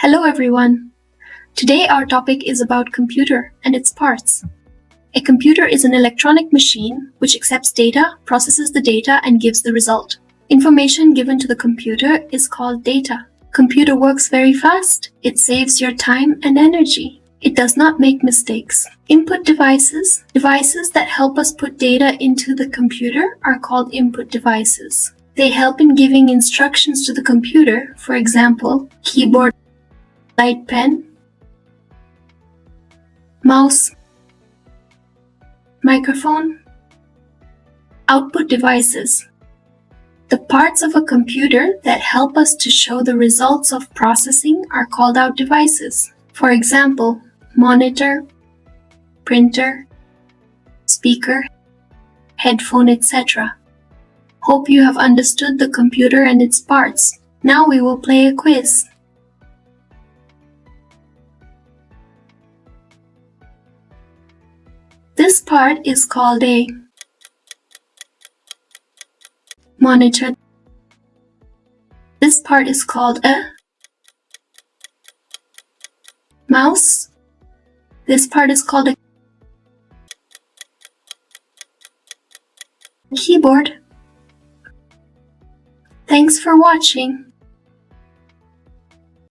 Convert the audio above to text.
Hello everyone. Today our topic is about computer and its parts. A computer is an electronic machine which accepts data, processes the data, and gives the result. Information given to the computer is called data. Computer works very fast. It saves your time and energy. It does not make mistakes. Input devices that help us put data into the computer, are called input devices. They help in giving instructions to the computer, for example, keyboard, light pen, mouse, microphone. Output devices. The parts of a computer that help us to show the results of processing are called out devices. For example, monitor, printer, speaker, headphone, etc. Hope you have understood the computer and its parts. Now we will play a quiz. This part is called a monitor. This part is called a mouse. This part is called a keyboard. Thanks for watching.